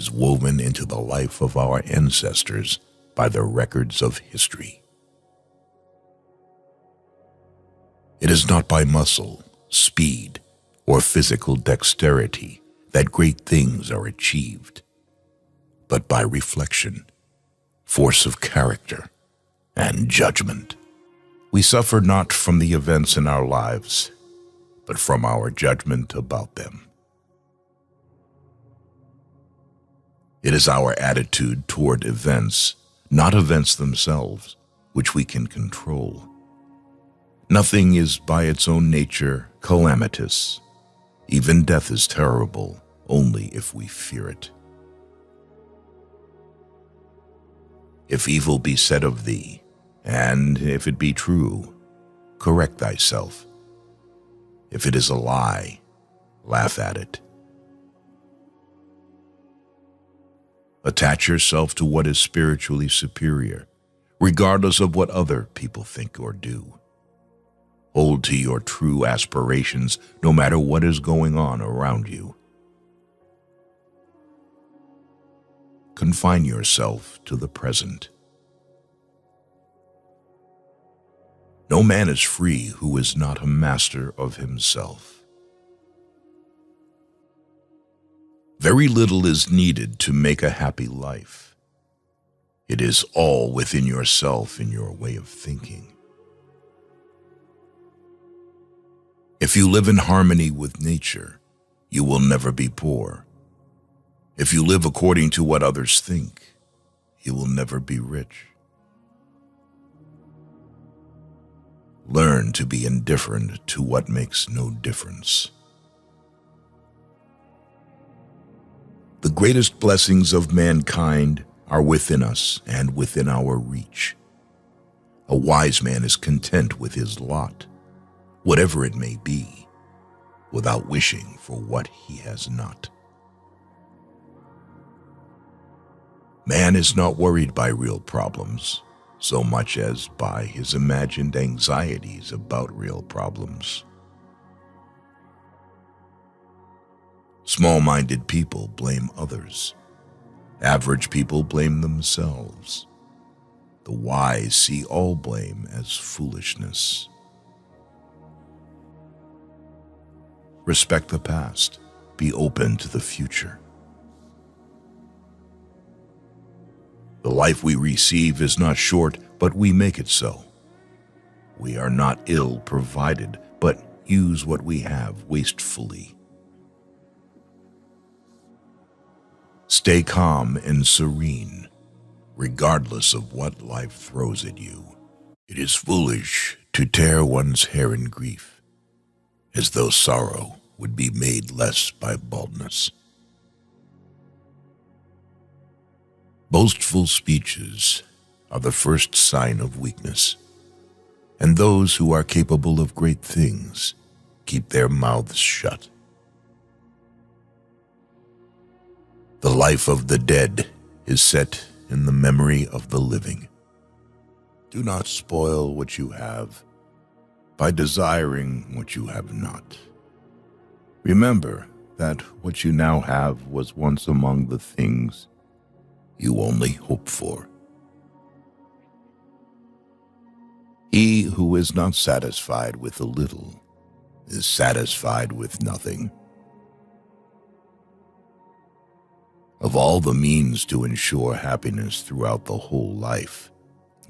is woven into the life of our ancestors by the records of history. It is not by muscle, speed, or physical dexterity that great things are achieved, but by reflection, force of character, and judgment. We suffer not from the events in our lives, but from our judgment about them. It is our attitude toward events, not events themselves, which we can control. Nothing is by its own nature calamitous. Even death is terrible only if we fear it. If evil be said of thee, and if it be true, correct thyself. If it is a lie, laugh at it. Attach yourself to what is spiritually superior, regardless of what other people think or do. Hold to your true aspirations no matter what is going on around you. Confine yourself to the present. No man is free who is not a master of himself. Very little is needed to make a happy life. It is all within yourself in your way of thinking. If you live in harmony with nature, you will never be poor. If you live according to what others think, you will never be rich. Learn to be indifferent to what makes no difference. The greatest blessings of mankind are within us and within our reach. A wise man is content with his lot, whatever it may be, without wishing for what he has not. Man is not worried by real problems so much as by his imagined anxieties about real problems. Small-minded people blame others. Average people blame themselves. The wise see all blame as foolishness. Respect the past. Be open to the future. The life we receive is not short, but we make it so. We are not ill provided, but use what we have wastefully. Stay calm and serene, regardless of what life throws at you. It is foolish to tear one's hair in grief, as though sorrow would be made less by baldness. Boastful speeches are the first sign of weakness, and those who are capable of great things keep their mouths shut. The life of the dead is set in the memory of the living. Do not spoil what you have by desiring what you have not. Remember that what you now have was once among the things you only hope for. He who is not satisfied with a little is satisfied with nothing. Of all the means to ensure happiness throughout the whole life,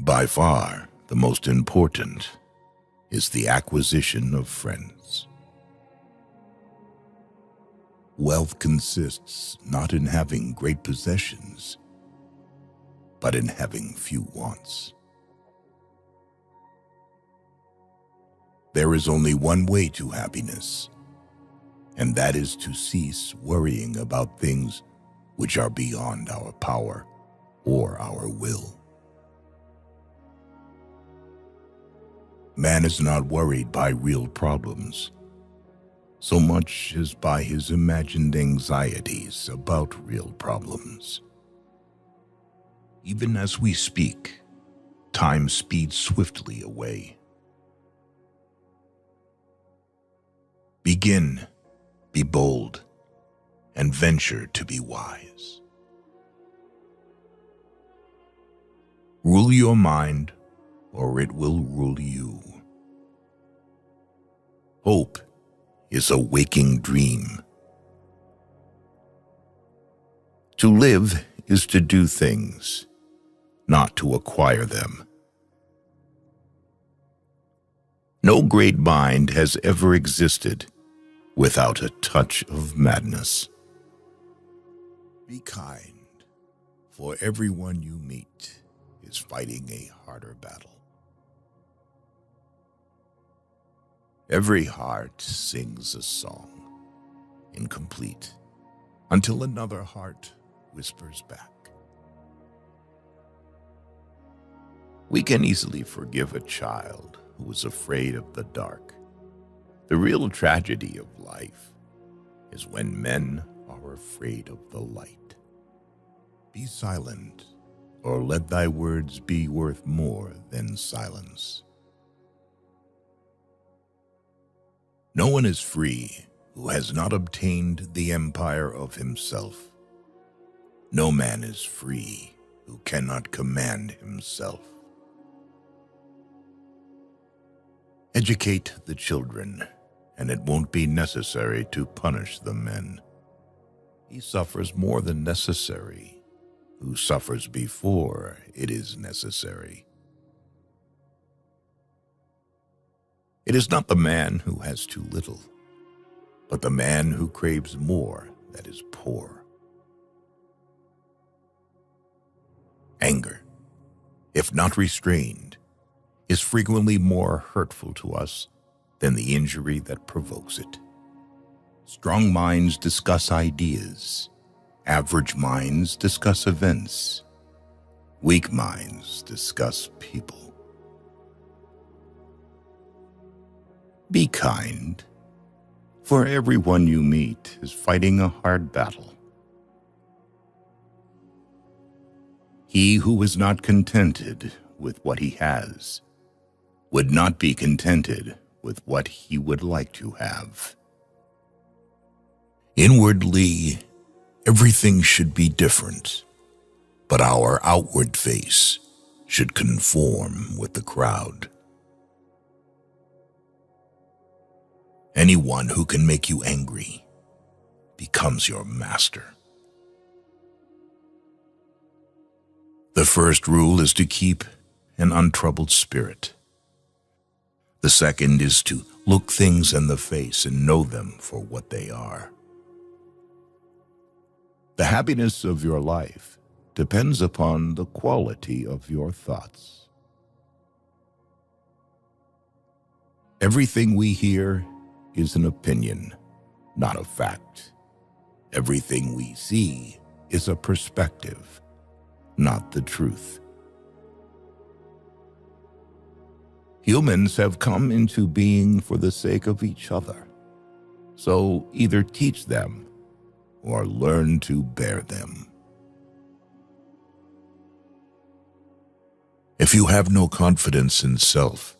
by far the most important is the acquisition of friends. Wealth consists not in having great possessions, but in having few wants. There is only one way to happiness, and that is to cease worrying about things which are beyond our power or our will. Man is not worried by real problems so much as by his imagined anxieties about real problems. Even as we speak, time speeds swiftly away. Begin, be bold, and venture to be wise. Rule your mind, or it will rule you. Hope is a waking dream. To live is to do things, not to acquire them. No great mind has ever existed without a touch of madness. Be kind, for everyone you meet is fighting a harder battle. Every heart sings a song, incomplete, until another heart whispers back. We can easily forgive a child who is afraid of the dark. The real tragedy of life is when men are afraid of the light. Be silent, or let thy words be worth more than silence. No one is free who has not obtained the empire of himself. No man is free who cannot command himself. Educate the children, and it won't be necessary to punish the men. He suffers more than necessary, who suffers before it is necessary. It is not the man who has too little, but the man who craves more that is poor. Anger, if not restrained, is frequently more hurtful to us than the injury that provokes it. Strong minds discuss ideas. Average minds discuss events. Weak minds discuss people. Be kind, for everyone you meet is fighting a hard battle. He who is not contented with what he has would not be contented with what he would like to have. Inwardly, everything should be different, but our outward face should conform with the crowd. Anyone who can make you angry becomes your master. The first rule is to keep an untroubled spirit. The second is to look things in the face and know them for what they are. The happiness of your life depends upon the quality of your thoughts. Everything we hear is an opinion, not a fact. Everything we see is a perspective, not the truth. Humans have come into being for the sake of each other, so either teach them or learn to bear them. If you have no confidence in self,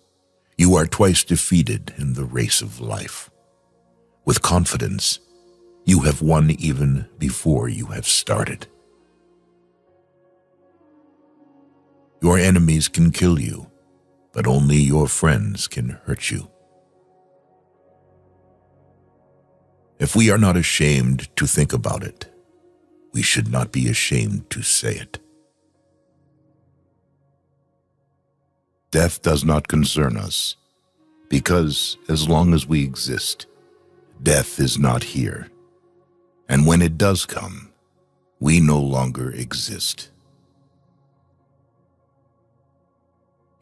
you are twice defeated in the race of life. With confidence, you have won even before you have started. Your enemies can kill you, but only your friends can hurt you. If we are not ashamed to think about it, we should not be ashamed to say it. Death does not concern us, because as long as we exist, death is not here. And when it does come, we no longer exist.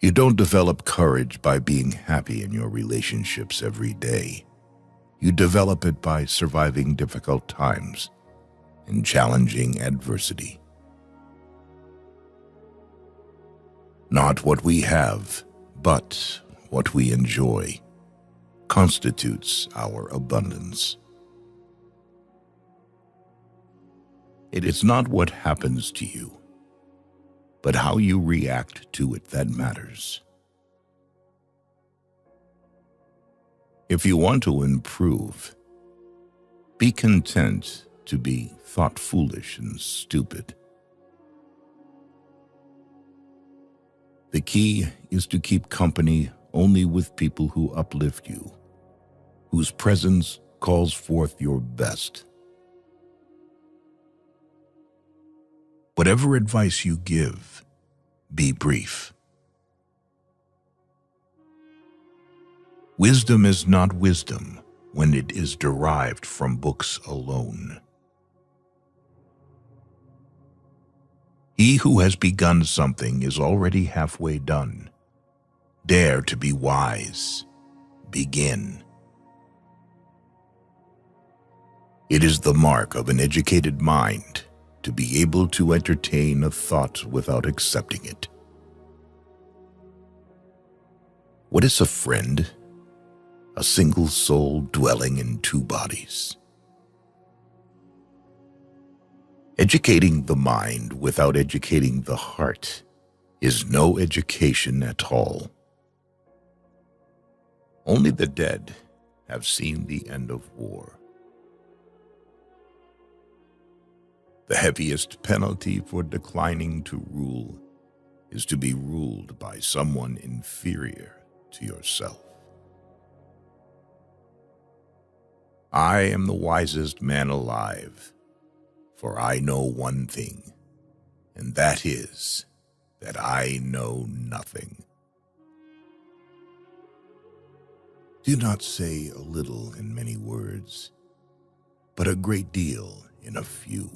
You don't develop courage by being happy in your relationships every day. You develop it by surviving difficult times and challenging adversity. Not what we have, but what we enjoy constitutes our abundance. It is not what happens to you, but how you react to it that matters. If you want to improve, be content to be thought foolish and stupid. The key is to keep company only with people who uplift you, whose presence calls forth your best. Whatever advice you give, be brief. Wisdom is not wisdom when it is derived from books alone. He who has begun something is already halfway done. Dare to be wise. Begin. It is the mark of an educated mind to be able to entertain a thought without accepting it. What is a friend? A single soul dwelling in two bodies. Educating the mind without educating the heart is no education at all. Only the dead have seen the end of war. The heaviest penalty for declining to rule is to be ruled by someone inferior to yourself. I am the wisest man alive, for I know one thing, and that is that I know nothing. Do not say a little in many words, but a great deal in a few.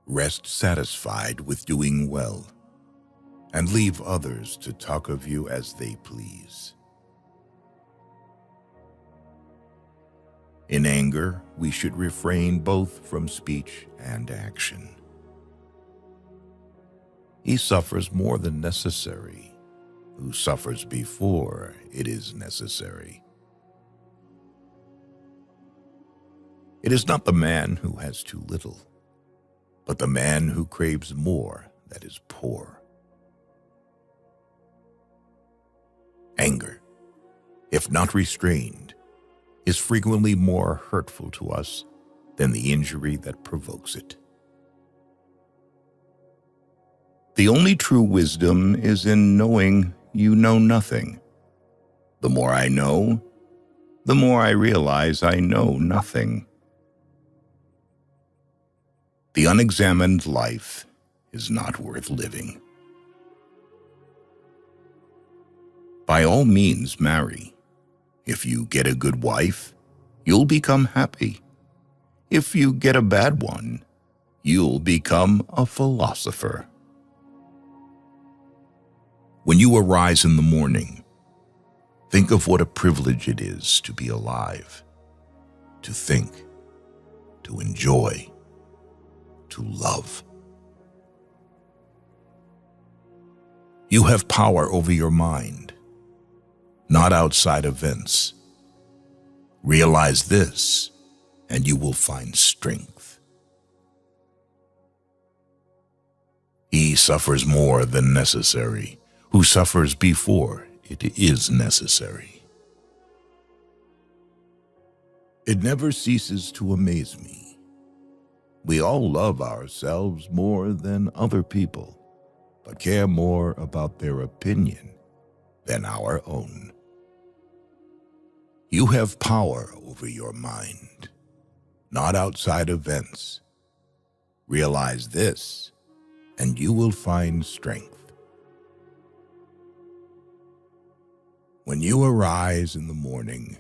Rest satisfied with doing well, and leave others to talk of you as they please. In anger, we should refrain both from speech and action. He suffers more than necessary, who suffers before it is necessary. It is not the man who has too little, but the man who craves more that is poor. Anger, if not restrained, is frequently more hurtful to us than the injury that provokes it. The only true wisdom is in knowing you know nothing. The more I know, the more I realize I know nothing. The unexamined life is not worth living. By all means, marry. If you get a good wife, you'll become happy. If you get a bad one, you'll become a philosopher. When you arise in the morning, think of what a privilege it is to be alive, to think, to enjoy, to love. You have power over your mind, not outside events. Realize this, and you will find strength. He suffers more than necessary, who suffers before it is necessary. It never ceases to amaze me. We all love ourselves more than other people, but care more about their opinion than our own. You have power over your mind, not outside events. Realize this, and you will find strength. When you arise in the morning,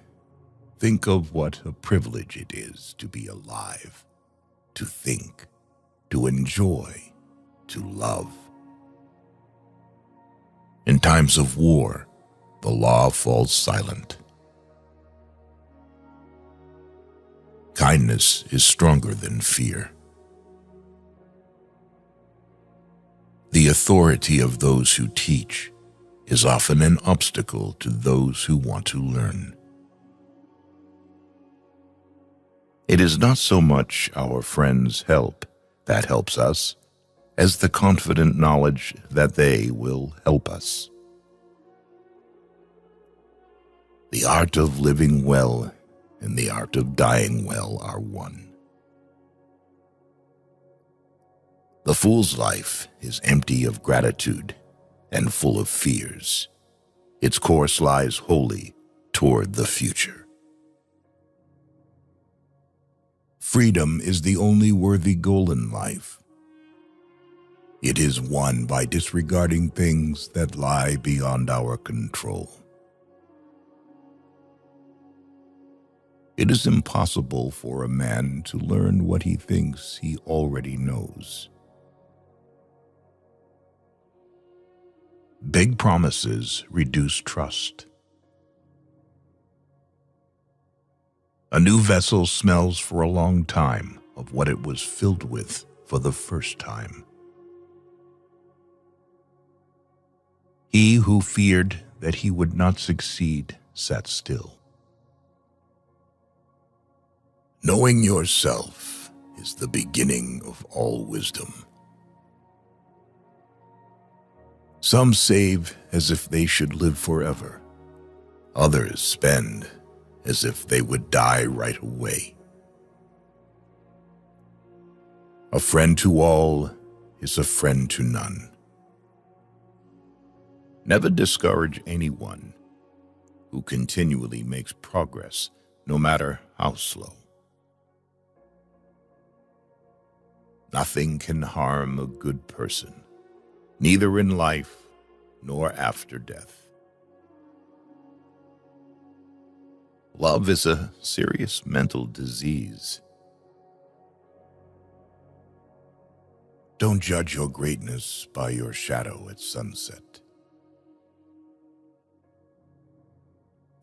think of what a privilege it is to be alive, to think, to enjoy, to love. In times of war, the law falls silent. Kindness is stronger than fear. The authority of those who teach is often an obstacle to those who want to learn. It is not so much our friends' help that helps us, as the confident knowledge that they will help us. The art of living well and the art of dying well are one. The fool's life is empty of gratitude and full of fears. Its course lies wholly toward the future. Freedom is the only worthy goal in life. It is won by disregarding things that lie beyond our control. It is impossible for a man to learn what he thinks he already knows. Big promises reduce trust. A new vessel smells for a long time of what it was filled with for the first time. He who feared that he would not succeed sat still. Knowing yourself is the beginning of all wisdom. Some save as if they should live forever. Others spend as if they would die right away. A friend to all is a friend to none. Never discourage anyone who continually makes progress, no matter how slow. Nothing can harm a good person, neither in life nor after death. Love is a serious mental disease. Don't judge your greatness by your shadow at sunset.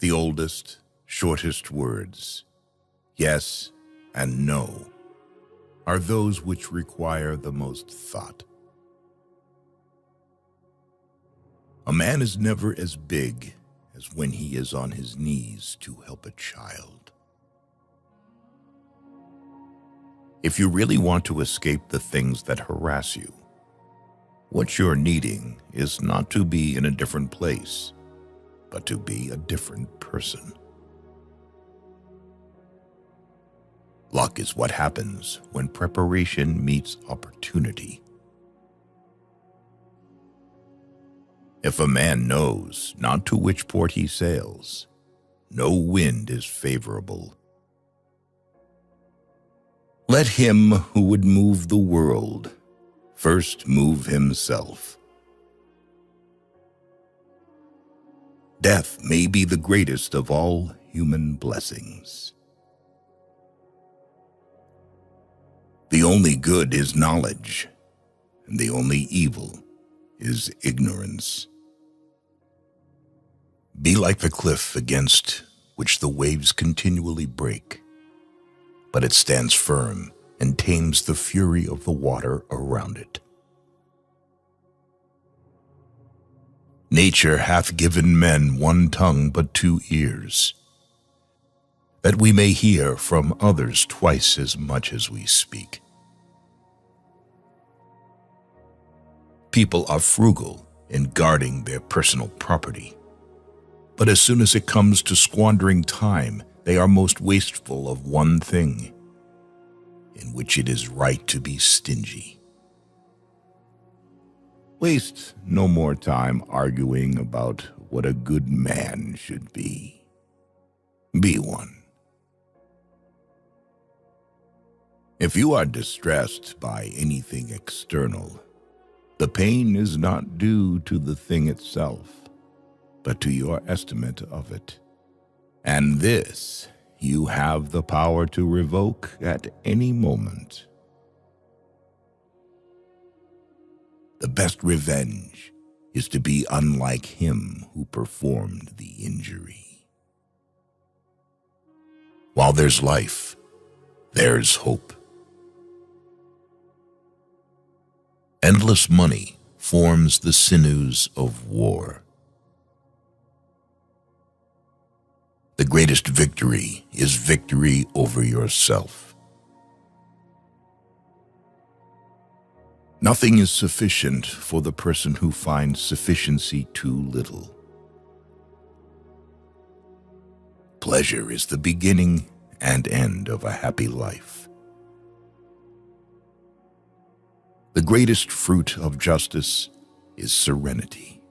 The oldest, shortest words, yes and no, are those which require the most thought. A man is never as big as when he is on his knees to help a child. If you really want to escape the things that harass you, what you're needing is not to be in a different place, but to be a different person. Luck is what happens when preparation meets opportunity. If a man knows not to which port he sails, no wind is favorable. Let him who would move the world first move himself. Death may be the greatest of all human blessings. The only good is knowledge, and the only evil is ignorance. Be like the cliff against which the waves continually break, but it stands firm and tames the fury of the water around it. Nature hath given men one tongue but 2 ears, that we may hear from others twice as much as we speak. People are frugal in guarding their personal property, but as soon as it comes to squandering time, they are most wasteful of one thing, in which it is right to be stingy. Waste no more time arguing about what a good man should be. Be one. If you are distressed by anything external, the pain is not due to the thing itself, but to your estimate of it. And this you have the power to revoke at any moment. The best revenge is to be unlike him who performed the injury. While there's life, there's hope. Endless money forms the sinews of war. The greatest victory is victory over yourself. Nothing is sufficient for the person who finds sufficiency too little. Pleasure is the beginning and end of a happy life. The greatest fruit of justice is serenity.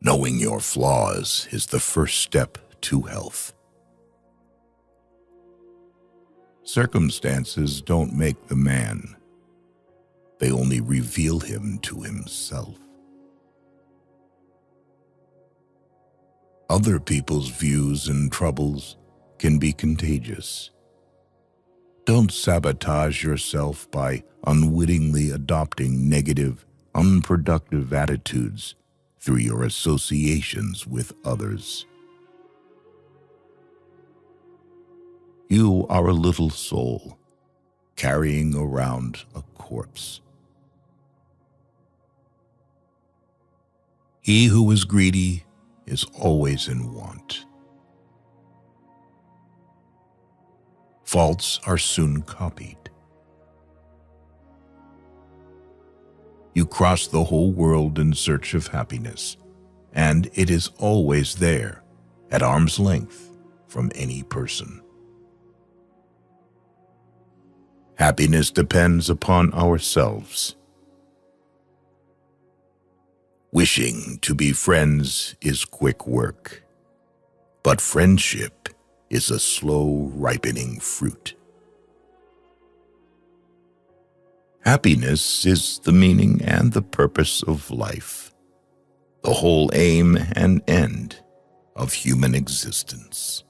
Knowing your flaws is the first step to health. Circumstances don't make the man. They only reveal him to himself. Other people's views and troubles can be contagious. Don't sabotage yourself by unwittingly adopting negative, unproductive attitudes through your associations with others. You are a little soul carrying around a corpse. He who is greedy is always in want. Faults are soon copied. You cross the whole world in search of happiness, and it is always there, at arm's length from any person. Happiness depends upon ourselves. Wishing to be friends is quick work, but friendship is a slow ripening fruit. Happiness is the meaning and the purpose of life, the whole aim and end of human existence.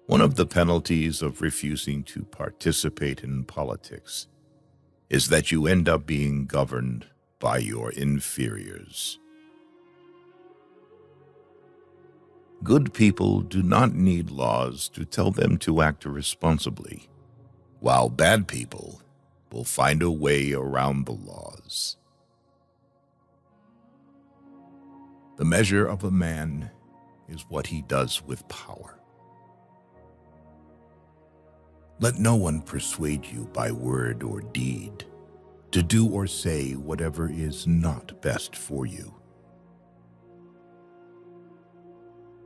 One of the penalties of refusing to participate in politics is that you end up being governed by your inferiors. Good people do not need laws to tell them to act responsibly, while bad people will find a way around the laws. The measure of a man is what he does with power. Let no one persuade you by word or deed to do or say whatever is not best for you.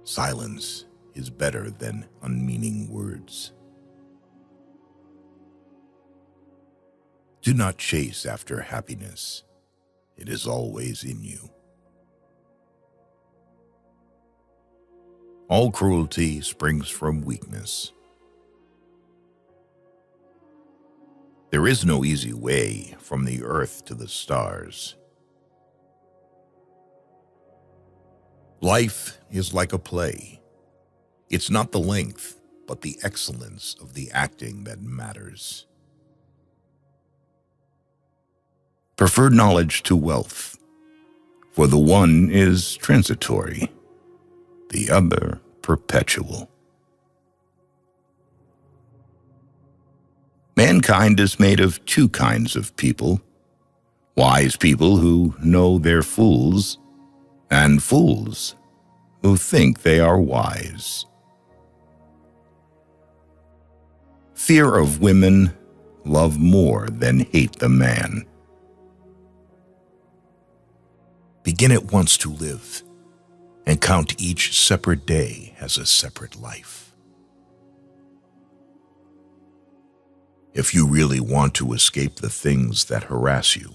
Silence is better than unmeaning words. Do not chase after happiness. It is always in you. All cruelty springs from weakness. There is no easy way from the earth to the stars. Life is like a play. It's not the length, but the excellence of the acting that matters. Prefer knowledge to wealth, for the one is transitory, the other perpetual. Mankind is made of two kinds of people: wise people who know they're fools, and fools who think they are wise. Fear of women, love more than hate the man. Begin at once to live, and count each separate day as a separate life. If you really want to escape the things that harass you,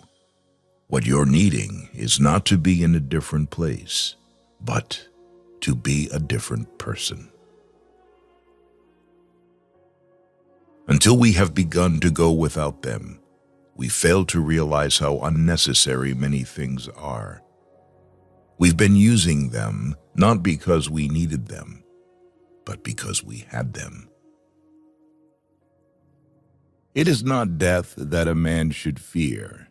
what you're needing is not to be in a different place, but to be a different person. Until we have begun to go without them, we fail to realize how unnecessary many things are. We've been using them not because we needed them, but because we had them. It is not death that a man should fear,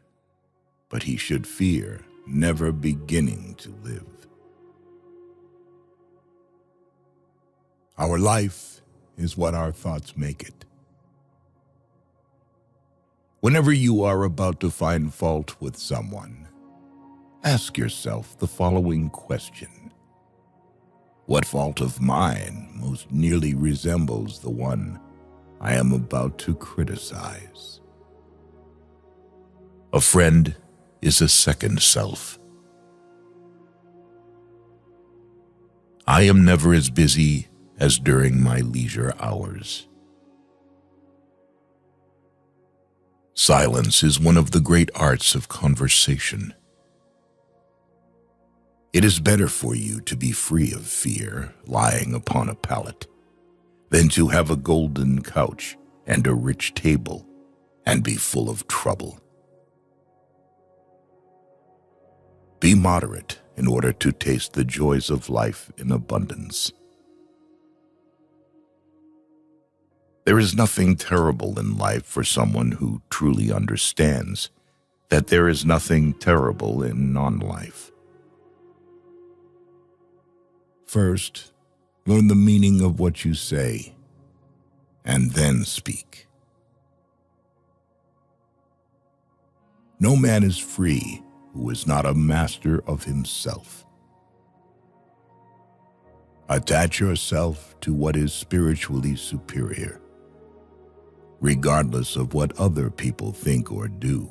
but he should fear never beginning to live. Our life is what our thoughts make it. Whenever you are about to find fault with someone, ask yourself the following question: what fault of mine most nearly resembles the one I am about to criticize? A friend is a second self. I am never as busy as during my leisure hours. Silence is one of the great arts of conversation. It is better for you to be free of fear lying upon a pallet than to have a golden couch and a rich table and be full of trouble. Be moderate in order to taste the joys of life in abundance. There is nothing terrible in life for someone who truly understands that there is nothing terrible in non-life. First, learn the meaning of what you say, and then speak. No man is free who is not a master of himself. Attach yourself to what is spiritually superior, regardless of what other people think or do.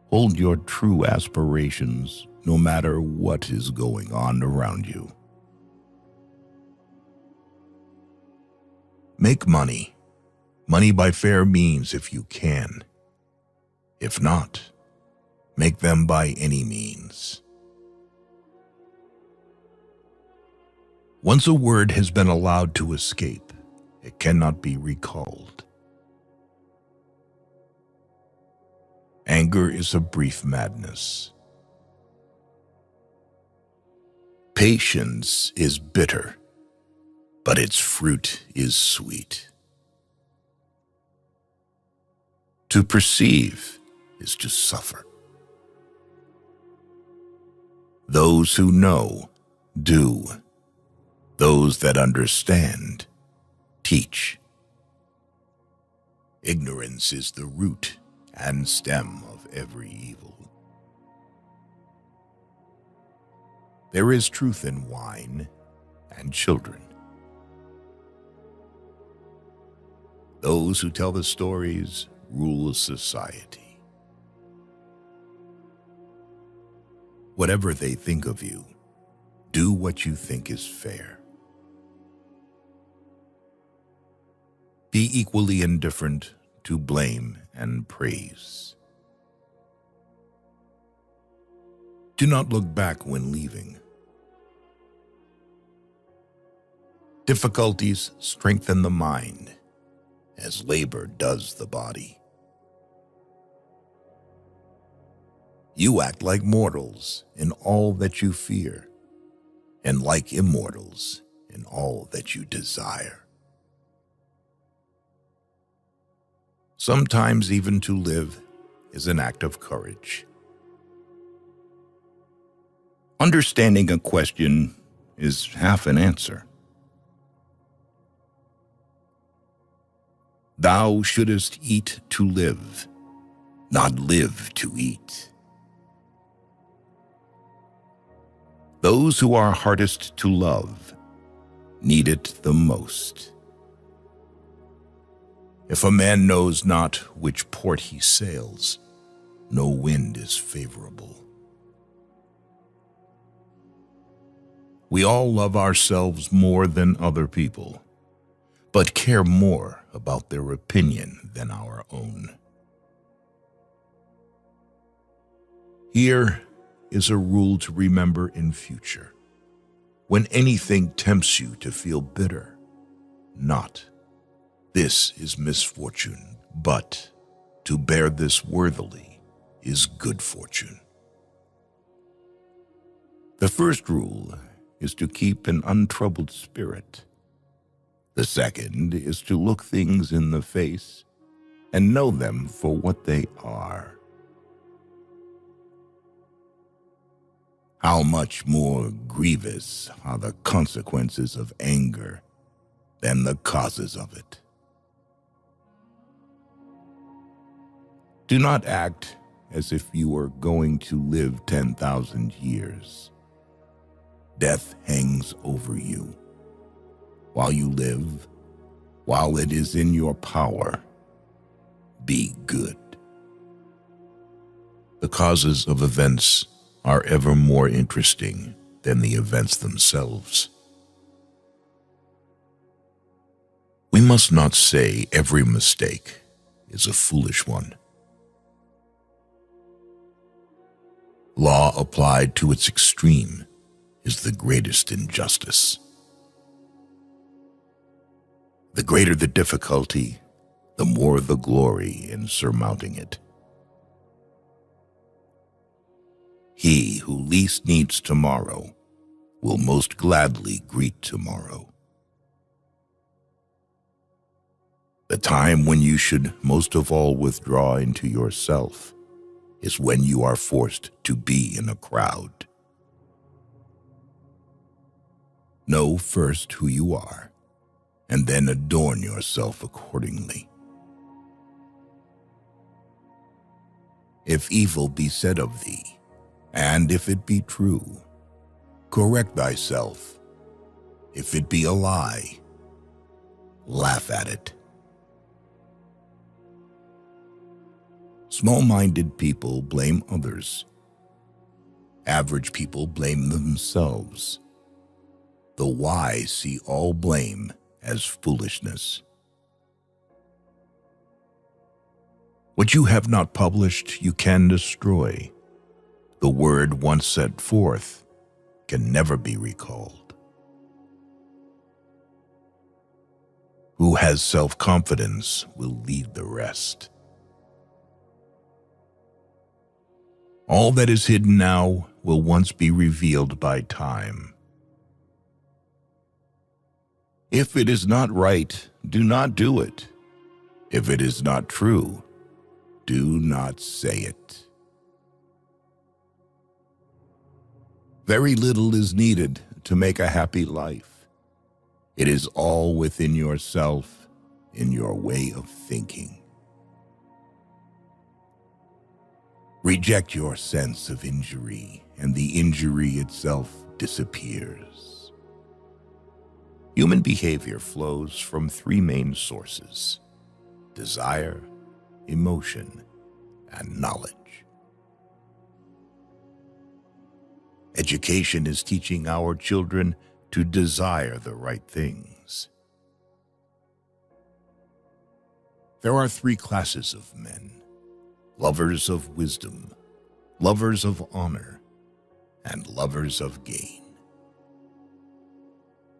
Hold your true aspirations no matter what is going on around you. Make money by fair means if you can. If not, make them by any means. Once a word has been allowed to escape, it cannot be recalled. Anger is a brief madness. Patience is bitter, but its fruit is sweet. To perceive is to suffer. Those who know, do. Those that understand, teach. Ignorance is the root and stem of every evil. There is truth in wine and children. Those who tell the stories rule society. Whatever they think of you, do what you think is fair. Be equally indifferent to blame and praise. Do not look back when leaving. Difficulties strengthen the mind, as labor does the body. You act like mortals in all that you fear, and like immortals in all that you desire. Sometimes even to live is an act of courage. Understanding a question is half an answer. Thou shouldest eat to live, not live to eat. Those who are hardest to love need it the most. If a man knows not which port he sails, no wind is favorable. We all love ourselves more than other people, but care more about their opinion than our own. Here is a rule to remember in future. When anything tempts you to feel bitter, not, "This is misfortune," but, "To bear this worthily is good fortune." The first rule is to keep an untroubled spirit. The second is to look things in the face and know them for what they are. How much more grievous are the consequences of anger than the causes of it? Do not act as if you were going to live 10,000 years. Death hangs over you. While you live, while it is in your power, be good. The causes of events are ever more interesting than the events themselves. We must not say every mistake is a foolish one. Law applied to its extreme is the greatest injustice. The greater the difficulty, the more the glory in surmounting it. He who least needs tomorrow will most gladly greet tomorrow. The time when you should most of all withdraw into yourself is when you are forced to be in a crowd. Know first who you are, and then adorn yourself accordingly. If evil be said of thee, and if it be true, correct thyself. If it be a lie, laugh at it. Small-minded people blame others. Average people blame themselves. The wise see all blame as foolishness. What you have not published, you can destroy. The word once set forth can never be recalled. Who has self-confidence will lead the rest. All that is hidden now will once be revealed by time. If it is not right, do not do it. If it is not true, do not say it. Very little is needed to make a happy life. It is all within yourself, in your way of thinking. Reject your sense of injury, and the injury itself disappears. Human behavior flows from three main sources: desire, emotion, and knowledge. Education is teaching our children to desire the right things. There are three classes of men: lovers of wisdom, lovers of honor, and lovers of gain.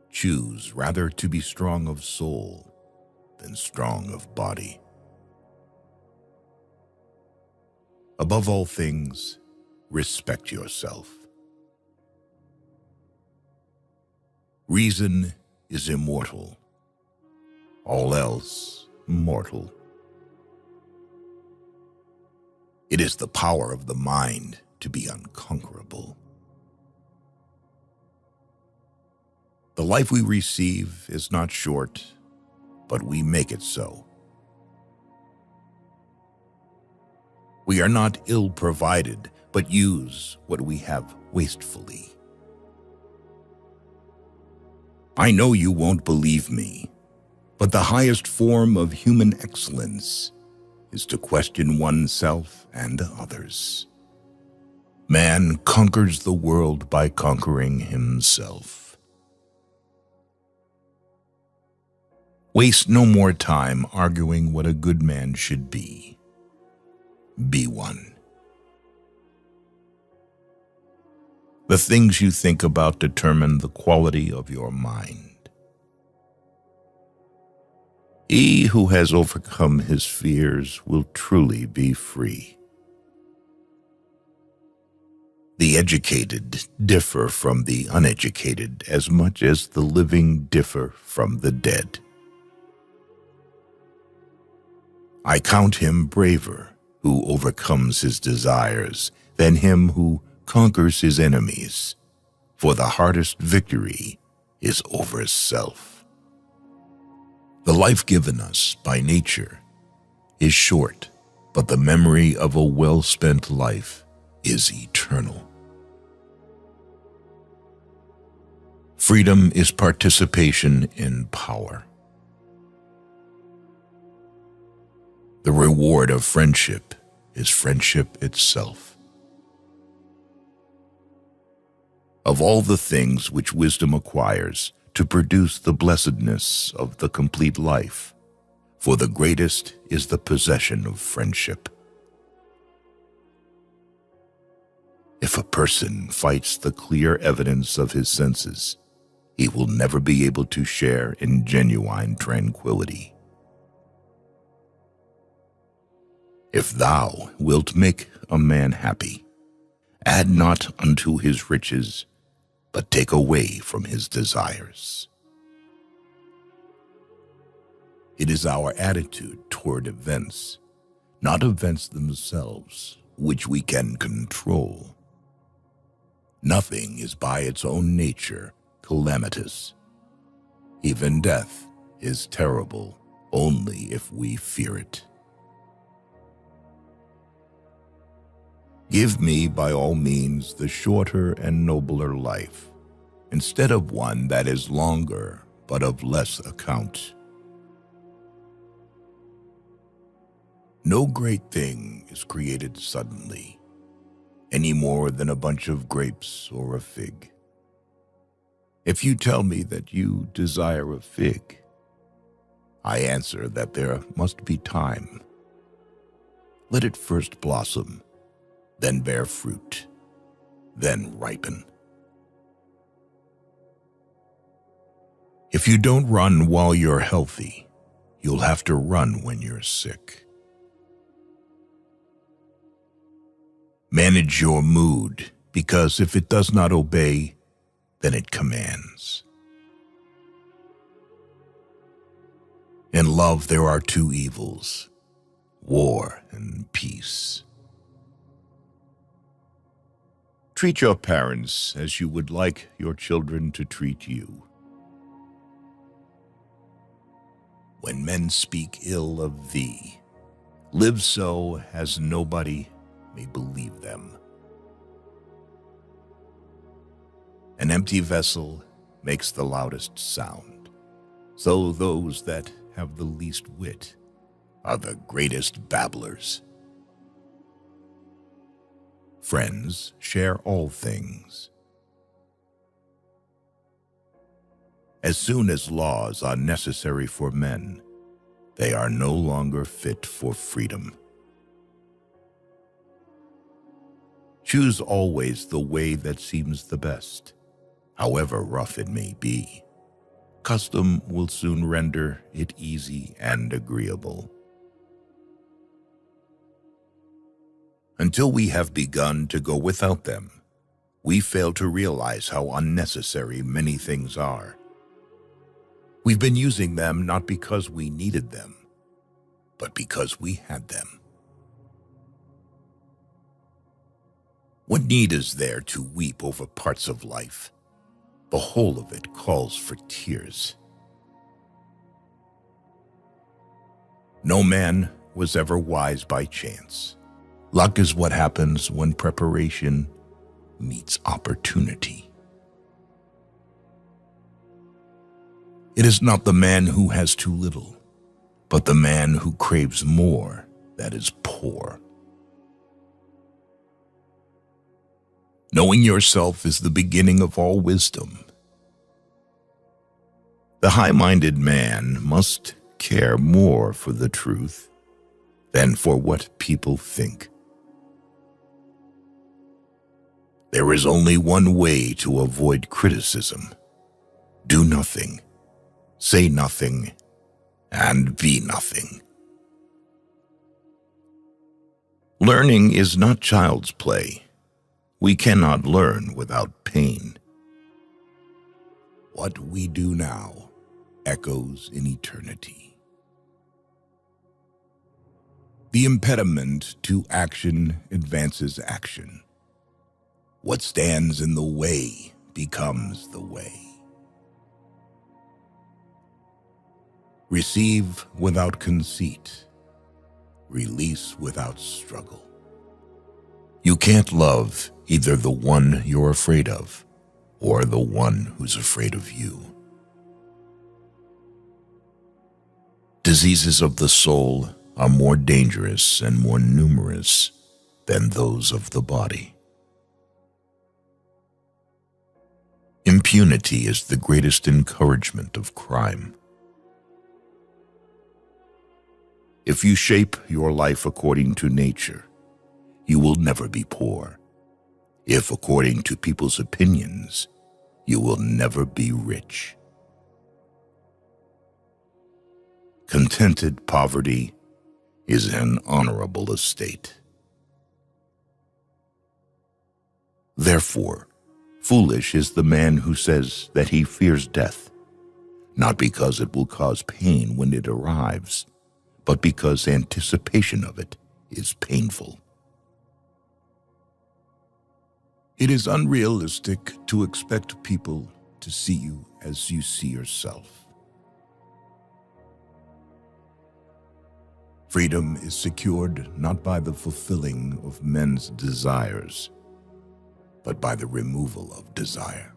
Choose rather to be strong of soul than strong of body. Above all things, respect yourself. Reason is immortal, all else mortal. It is the power of the mind to be unconquerable. The life we receive is not short, but we make it so. We are not ill-provided, but use what we have wastefully. I know you won't believe me, but the highest form of human excellence is to question oneself and others. Man conquers the world by conquering himself. Waste no more time arguing what a good man should be. Be one. The things you think about determine the quality of your mind. He who has overcome his fears will truly be free. The educated differ from the uneducated as much as the living differ from the dead. I count him braver who overcomes his desires than him who conquers his enemies, for the hardest victory is over self. The life given us by nature is short, but the memory of a well-spent life is eternal. Freedom is participation in power. The reward of friendship is friendship itself. Of all the things which wisdom acquires to produce the blessedness of the complete life, for the greatest is the possession of friendship. If a person fights the clear evidence of his senses, he will never be able to share in genuine tranquility. If thou wilt make a man happy, add not unto his riches, but take away from his desires. It is our attitude toward events, not events themselves, which we can control. Nothing is by its own nature calamitous. Even death is terrible only if we fear it. Give me by all means the shorter and nobler life, instead of one that is longer but of less account. No great thing is created suddenly, any more than a bunch of grapes or a fig. If you tell me that you desire a fig, I answer that there must be time. Let it first blossom, then bear fruit, then ripen. If you don't run while you're healthy, you'll have to run when you're sick. Manage your mood, because if it does not obey, then it commands. In love there are two evils, war and peace. Treat your parents as you would like your children to treat you. When men speak ill of thee, live so as nobody may believe them. An empty vessel makes the loudest sound, so those that have the least wit are the greatest babblers. Friends share all things. As soon as laws are necessary for men, they are no longer fit for freedom. Choose always the way that seems the best, however rough it may be. Custom will soon render it easy and agreeable. Until we have begun to go without them, we fail to realize how unnecessary many things are. We've been using them not because we needed them, but because we had them. What need is there to weep over parts of life? The whole of it calls for tears. No man was ever wise by chance. Luck is what happens when preparation meets opportunity. It is not the man who has too little, but the man who craves more that is poor. Knowing yourself is the beginning of all wisdom. The high-minded man must care more for the truth than for what people think. There is only one way to avoid criticism. Do nothing, say nothing, and be nothing. Learning is not child's play. We cannot learn without pain. What we do now echoes in eternity. The impediment to action advances action. What stands in the way becomes the way. Receive without conceit. Release without struggle. You can't love either the one you're afraid of or the one who's afraid of you. Diseases of the soul are more dangerous and more numerous than those of the body. Impunity is the greatest encouragement of crime. If you shape your life according to nature, you will never be poor. If according to people's opinions, you will never be rich. Contented poverty is an honorable estate. Therefore, foolish is the man who says that he fears death, not because it will cause pain when it arrives, but because anticipation of it is painful. It is unrealistic to expect people to see you as you see yourself. Freedom is secured not by the fulfilling of men's desires, but by the removal of desire.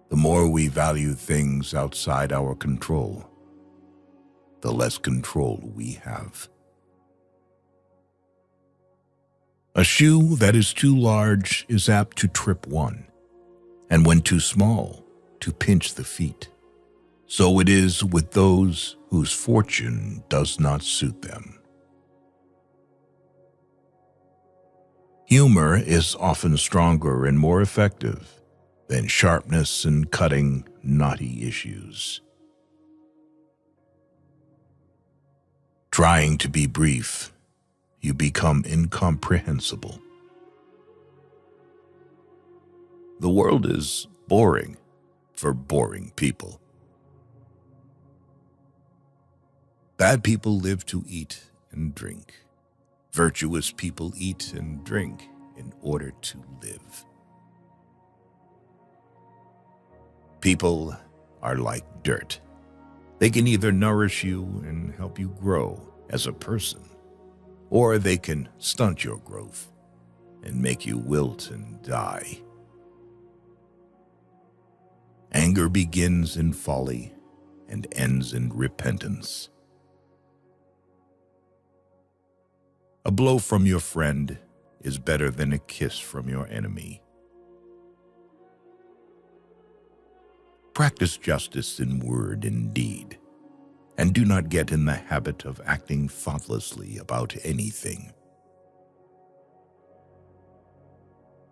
The more we value things outside our control, the less control we have. A shoe that is too large is apt to trip one, and when too small, to pinch the feet. So it is with those whose fortune does not suit them. Humor is often stronger and more effective than sharpness in cutting knotty issues. Trying to be brief, you become incomprehensible. The world is boring for boring people. Bad people live to eat and drink. Virtuous people eat and drink in order to live. People are like dirt. They can either nourish you and help you grow as a person, or they can stunt your growth and make you wilt and die. Anger begins in folly and ends in repentance. A blow from your friend is better than a kiss from your enemy. Practice justice in word and deed, and do not get in the habit of acting thoughtlessly about anything.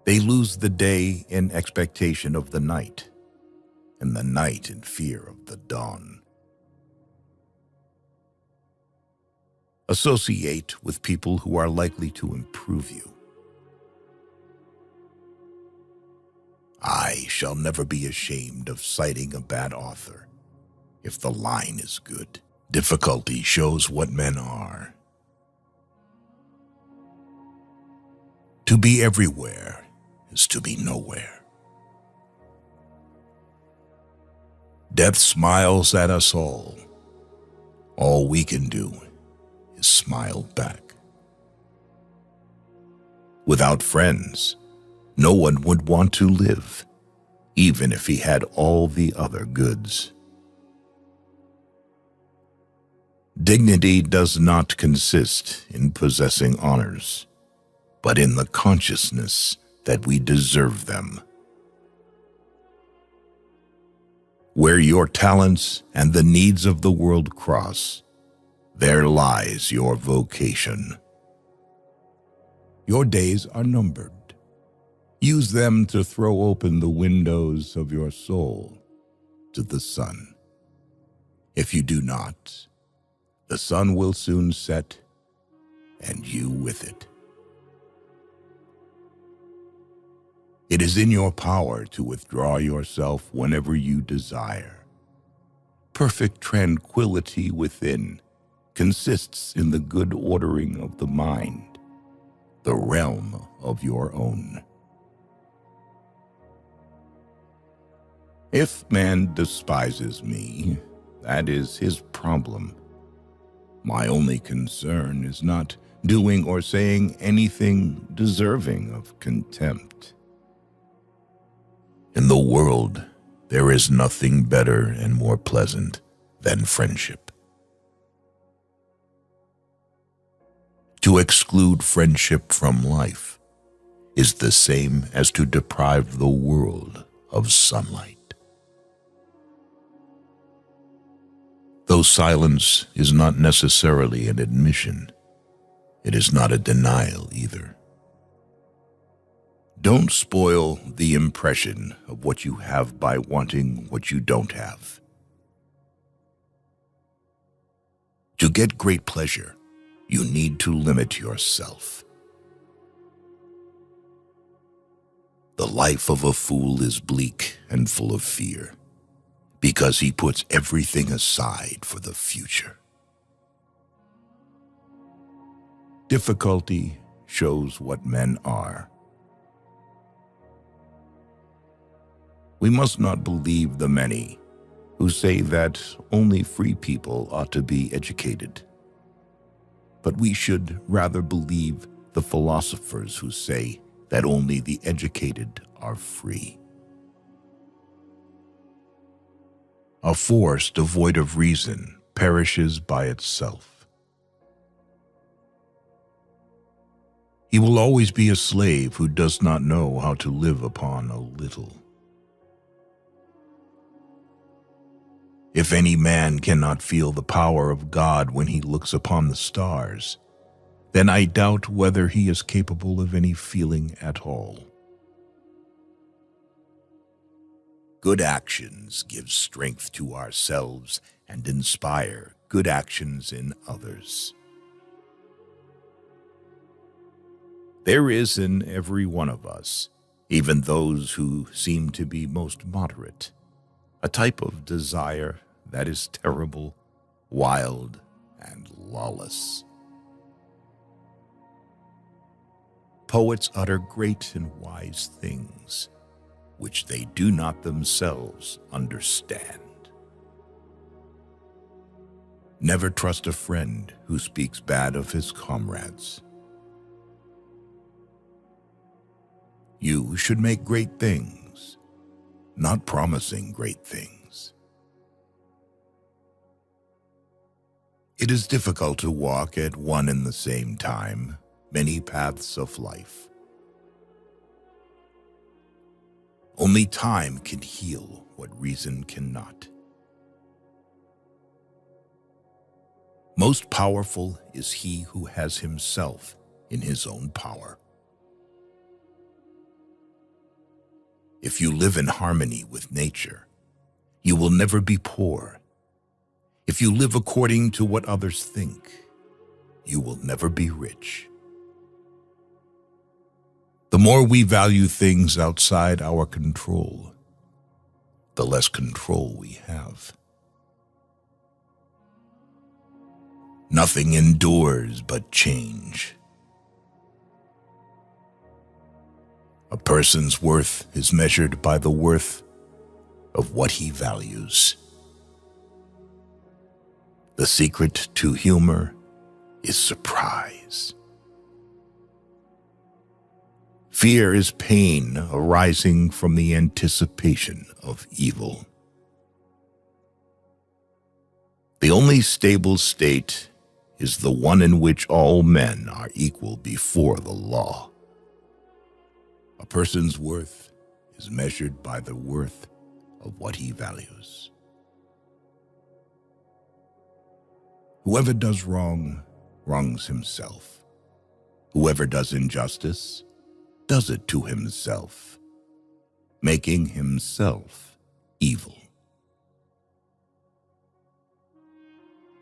They lose the day in expectation of the night, and the night in fear of the dawn. Associate with people who are likely to improve you. I shall never be ashamed of citing a bad author if the line is good. Difficulty shows what men are. To be everywhere is to be nowhere. Death smiles at us all. All we can do is smile back. Without friends, no one would want to live, even if he had all the other goods. Dignity does not consist in possessing honors, but in the consciousness that we deserve them. Where your talents and the needs of the world cross, there lies your vocation. Your days are numbered. Use them to throw open the windows of your soul to the sun. If you do not, the sun will soon set, and you with it. It is in your power to withdraw yourself whenever you desire. Perfect tranquility within consists in the good ordering of the mind, the realm of your own. If man despises me, that is his problem. My only concern is not doing or saying anything deserving of contempt. In the world, there is nothing better and more pleasant than friendship. To exclude friendship from life is the same as to deprive the world of sunlight. Though silence is not necessarily an admission, it is not a denial either. Don't spoil the impression of what you have by wanting what you don't have. To get great pleasure, you need to limit yourself. The life of a fool is bleak and full of fear, because he puts everything aside for the future. Difficulty shows what men are. We must not believe the many who say that only free people ought to be educated. But we should rather believe the philosophers who say that only the educated are free. A force devoid of reason perishes by itself. He will always be a slave who does not know how to live upon a little. If any man cannot feel the power of God when he looks upon the stars, then I doubt whether he is capable of any feeling at all. Good actions give strength to ourselves and inspire good actions in others. There is in every one of us, even those who seem to be most moderate, a type of desire that is terrible, wild, and lawless. Poets utter great and wise things, which they do not themselves understand. Never trust a friend who speaks bad of his comrades. You should make great things, not promising great things. It is difficult to walk at one and the same time many paths of life. Only time can heal what reason cannot. Most powerful is he who has himself in his own power. If you live in harmony with nature, you will never be poor. If you live according to what others think, you will never be rich. The more we value things outside our control, the less control we have. Nothing endures but change. A person's worth is measured by the worth of what he values. The secret to humor is surprise. Fear is pain arising from the anticipation of evil. The only stable state is the one in which all men are equal before the law. A person's worth is measured by the worth of what he values. Whoever does wrong, wrongs himself. Whoever does injustice, does it to himself, making himself evil.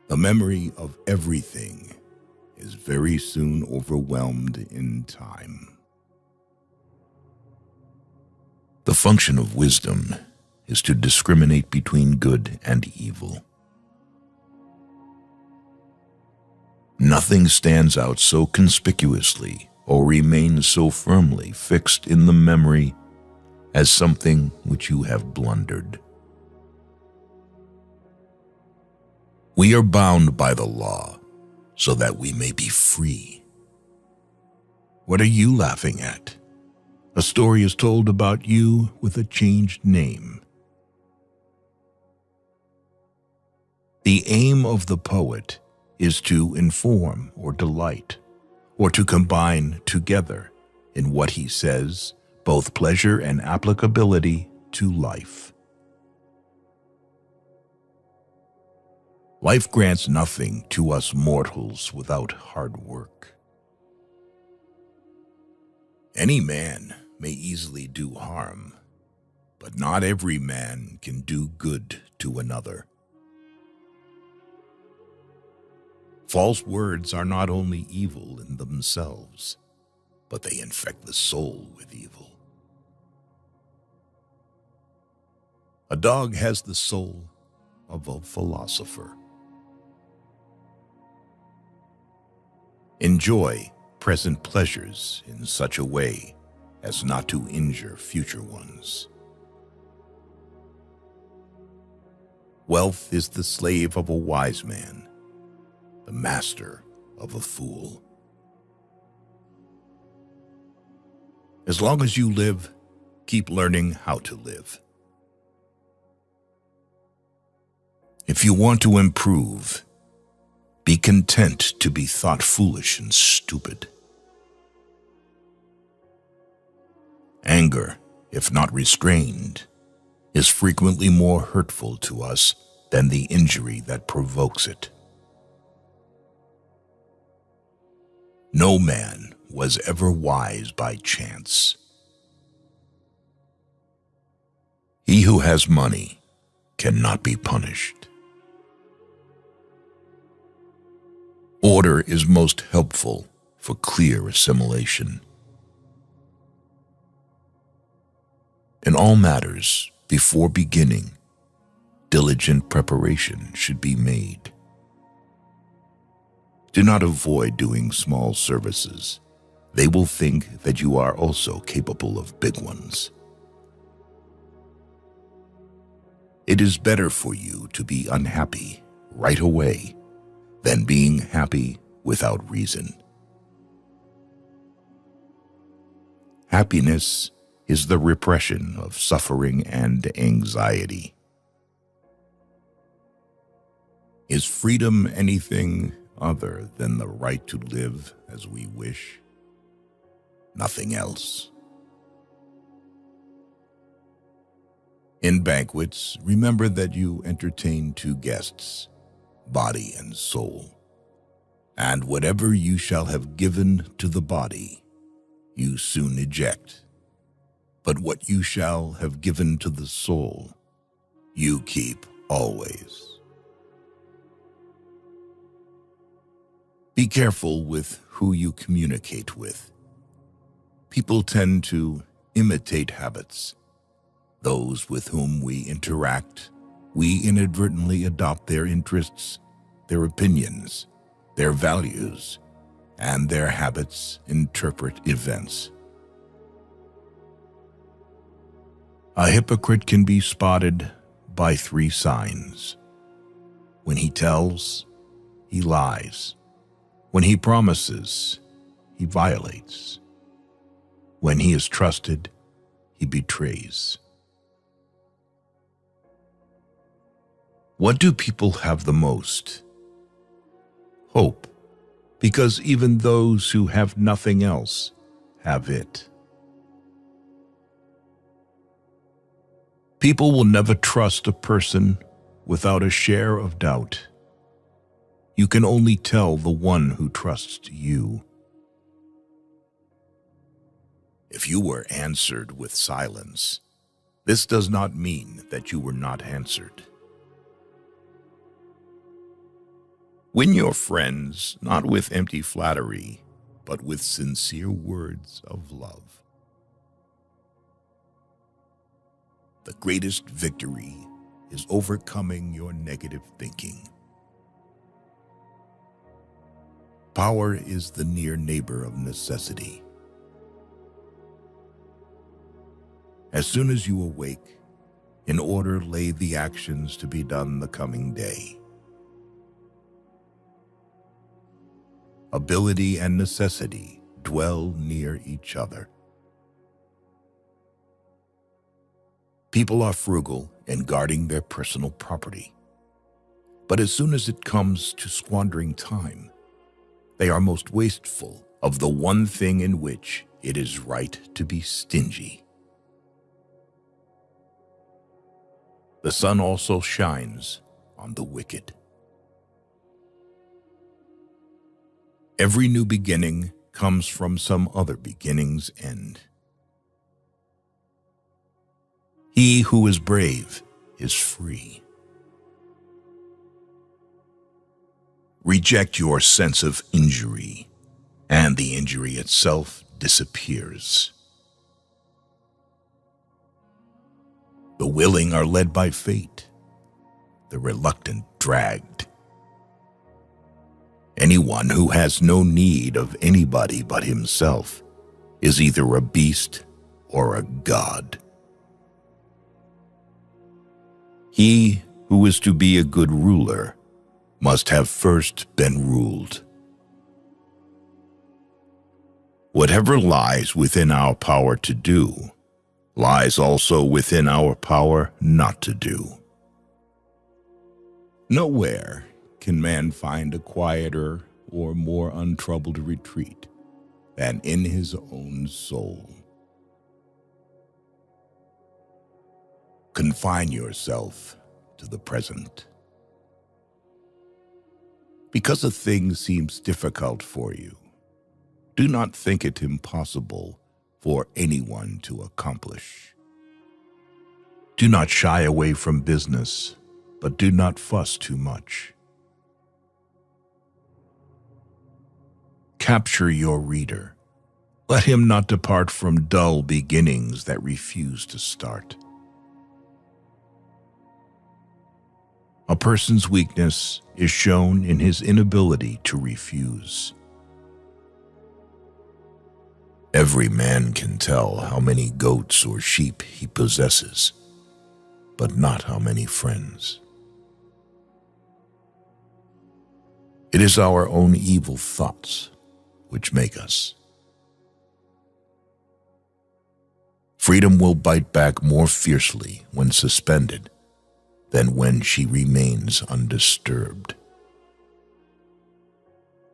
The memory of everything is very soon overwhelmed in time. The function of wisdom is to discriminate between good and evil. Nothing stands out so conspicuously or remains so firmly fixed in the memory as something which you have blundered. We are bound by the law so that we may be free. What are you laughing at? A story is told about you with a changed name. The aim of the poet is to inform or delight, or to combine together in what he says both pleasure and applicability to life. Life grants nothing to us mortals without hard work. Any man may easily do harm, but not every man can do good to another. False words are not only evil in themselves, but they infect the soul with evil. A dog has the soul of a philosopher. Enjoy present pleasures in such a way as not to injure future ones. Wealth is the slave of a wise man, the master of a fool. As long as you live, keep learning how to live. If you want to improve, be content to be thought foolish and stupid. Anger, if not restrained, is frequently more hurtful to us than the injury that provokes it. No man was ever wise by chance. He who has money cannot be punished. Order is most helpful for clear assimilation. In all matters, before beginning, diligent preparation should be made. Do not avoid doing small services. They will think that you are also capable of big ones. It is better for you to be unhappy right away than being happy without reason. Happiness is the repression of suffering and anxiety. Is freedom anything other than the right to live as we wish? Nothing else. In banquets, remember that you entertain two guests, body and soul. And whatever you shall have given to the body, you soon eject. But what you shall have given to the soul, you keep always. Be careful with who you communicate with. People tend to imitate habits. Those with whom we interact, we inadvertently adopt their interests, their opinions, their values, and their habits interpret events. A hypocrite can be spotted by 3 signs. When he tells, he lies. When he promises, he violates. When he is trusted, he betrays. What do people have the most? Hope, because even those who have nothing else have it. People will never trust a person without a share of doubt. You can only tell the one who trusts you. If you were answered with silence, this does not mean that you were not answered. Win your friends not with empty flattery, but with sincere words of love. The greatest victory is overcoming your negative thinking. Power is the near neighbor of necessity. As soon as you awake, in order lay the actions to be done the coming day. Ability and necessity dwell near each other. People are frugal in guarding their personal property. But as soon as it comes to squandering time, they are most wasteful of the one thing in which it is right to be stingy. The sun also shines on the wicked. Every new beginning comes from some other beginning's end. He who is brave is free. Reject your sense of injury, and the injury itself disappears. The willing are led by fate, the reluctant dragged. Anyone who has no need of anybody but himself is either a beast or a god. He who is to be a good ruler must have first been ruled. Whatever lies within our power to do, lies also within our power not to do. Nowhere can man find a quieter or more untroubled retreat than in his own soul. Confine yourself to the present. Because a thing seems difficult for you, do not think it impossible for anyone to accomplish. Do not shy away from business, but do not fuss too much. Capture your reader. Let him not depart from dull beginnings that refuse to start. A person's weakness is shown in his inability to refuse. Every man can tell how many goats or sheep he possesses, but not how many friends. It is our own evil thoughts which make us. Freedom will bite back more fiercely when suspended than when she remains undisturbed.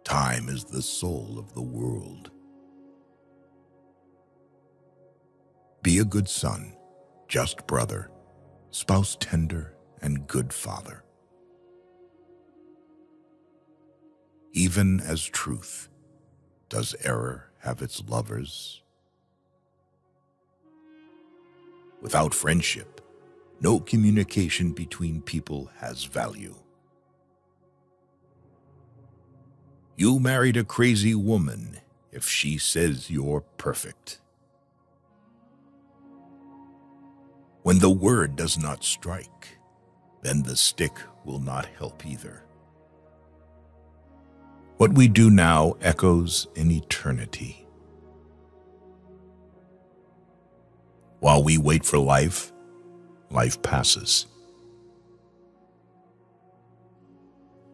Time is the soul of the world. Be a good son, just brother, spouse tender, and good father. Even as truth, does error have its lovers? Without friendship, no communication between people has value. You married a crazy woman if she says you're perfect. When the word does not strike, then the stick will not help either. What we do now echoes in eternity. While we wait for life, life passes.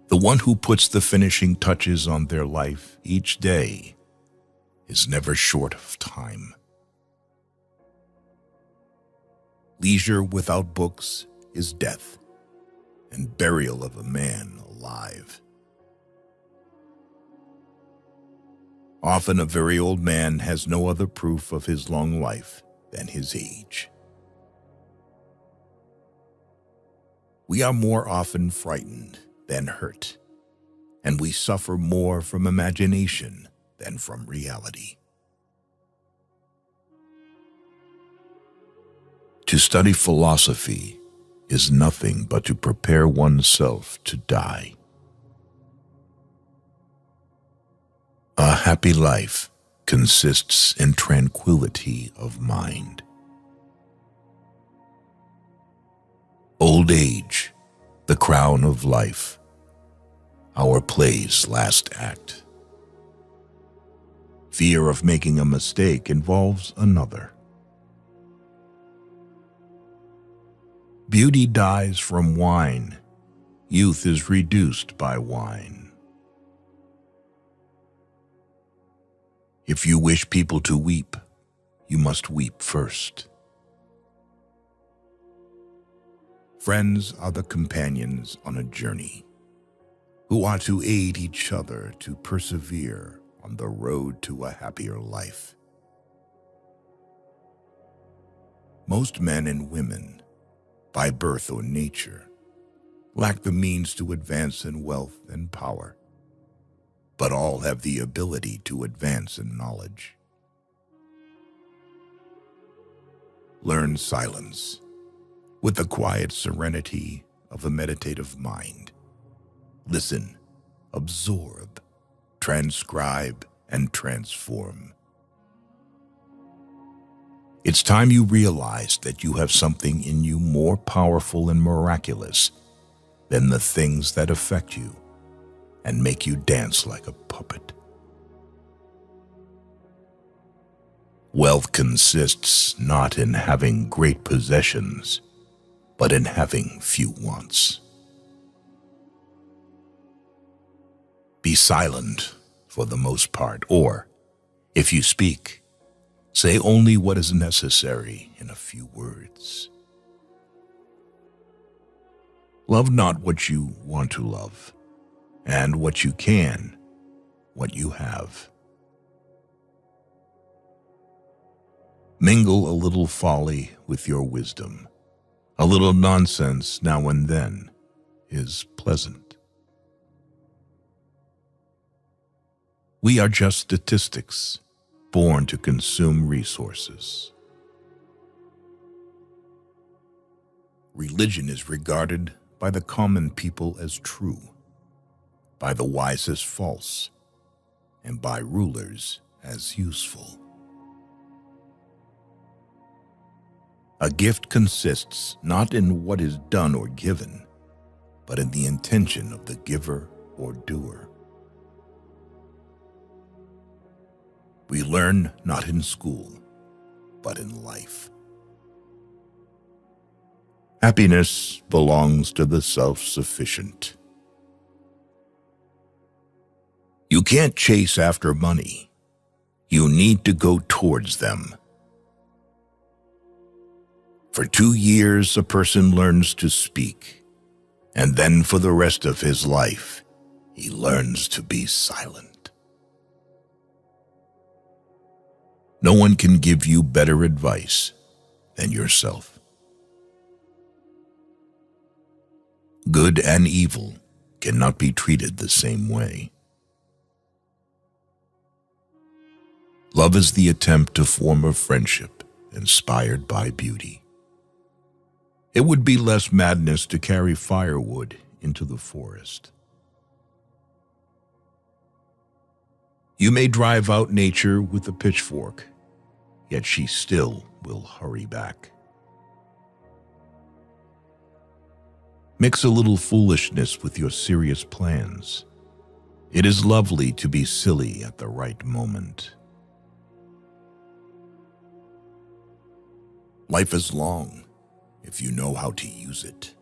The one who puts the finishing touches on their life each day is never short of time. Leisure without books is death, and burial of a man alive. Often a very old man has no other proof of his long life than his age. We are more often frightened than hurt, and we suffer more from imagination than from reality. To study philosophy is nothing but to prepare oneself to die. A happy life consists in tranquility of mind. Old age, the crown of life, our play's last act. Fear of making a mistake involves another. Beauty dies from wine. Youth is reduced by wine. If you wish people to weep, you must weep first. Friends are the companions on a journey, who are to aid each other to persevere on the road to a happier life. Most men and women, by birth or nature, lack the means to advance in wealth and power. but all have the ability to advance in knowledge. Learn silence with the quiet serenity of a meditative mind. Listen, absorb, transcribe, and transform. It's time you realize that you have something in you more powerful and miraculous than the things that affect you and make you dance like a puppet. Wealth consists not in having great possessions, but in having few wants. Be silent for the most part, or, if you speak, say only what is necessary in a few words. Love not what you want to love, and what you can, what you have. Mingle a little folly with your wisdom. A little nonsense now and then is pleasant. We are just statistics, born to consume resources. Religion is regarded by the common people as true, by the wise as false, and by rulers as useful. A gift consists not in what is done or given, but in the intention of the giver or doer. We learn not in school, but in life. Happiness belongs to the self-sufficient. You can't chase after money. You need to go towards them. For 2 years, a person learns to speak, and then for the rest of his life, he learns to be silent. No one can give you better advice than yourself. Good and evil cannot be treated the same way. Love is the attempt to form a friendship inspired by beauty. It would be less madness to carry firewood into the forest. You may drive out nature with a pitchfork, yet she still will hurry back. Mix a little foolishness with your serious plans. It is lovely to be silly at the right moment. Life is long if you know how to use it.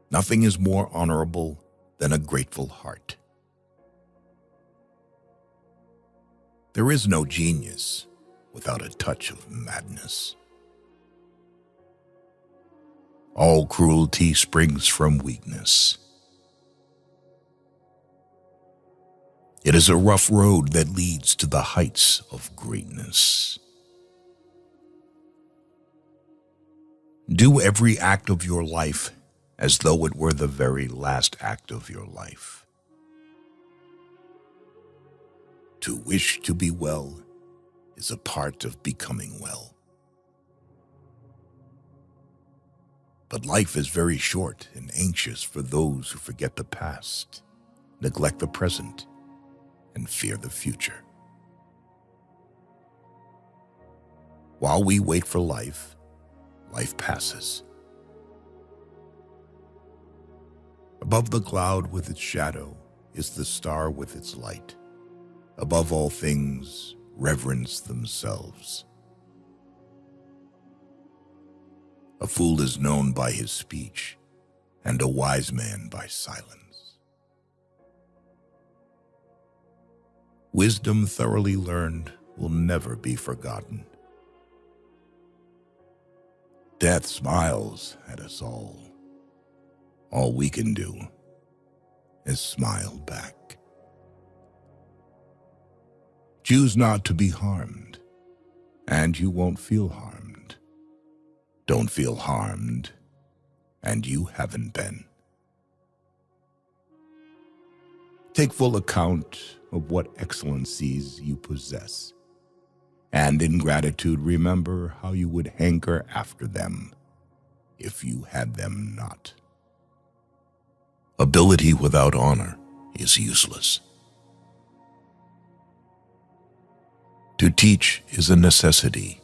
Nothing is more honorable than a grateful heart. There is no genius without a touch of madness. All cruelty springs from weakness. It is a rough road that leads to the heights of greatness. Do every act of your life as though it were the very last act of your life. To wish to be well is a part of becoming well. But life is very short and anxious for those who forget the past, neglect the present, and fear the future. While we wait for life, life passes. Above the cloud with its shadow is the star with its light. Above all things, reverence themselves. A fool is known by his speech, and a wise man by silence. Wisdom thoroughly learned will never be forgotten. Death smiles at us all. All we can do is smile back. Choose not to be harmed, and you won't feel harmed. Don't feel harmed, and you haven't been. Take full account of what excellencies you possess, and in gratitude remember how you would hanker after them if you had them not. Ability without honor is useless. To teach is a necessity.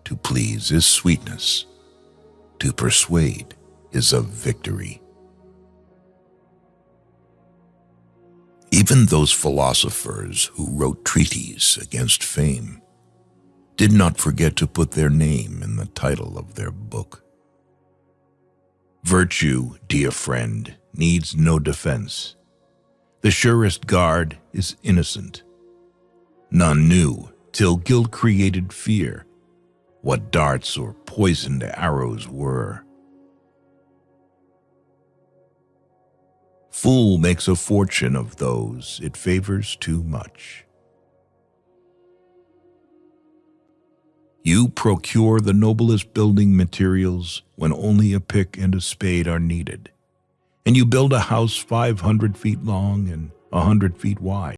To please is sweetness. To persuade is a victory. Even those philosophers who wrote treatises against fame did not forget to put their name in the title of their book. Virtue, dear friend, needs no defense. The surest guard is innocent. None knew, till guilt created fear, what darts or poisoned arrows were. Fool makes a fortune of those it favors too much. You procure the noblest building materials when only a pick and a spade are needed, and you build a house 500 feet long and 100 feet wide.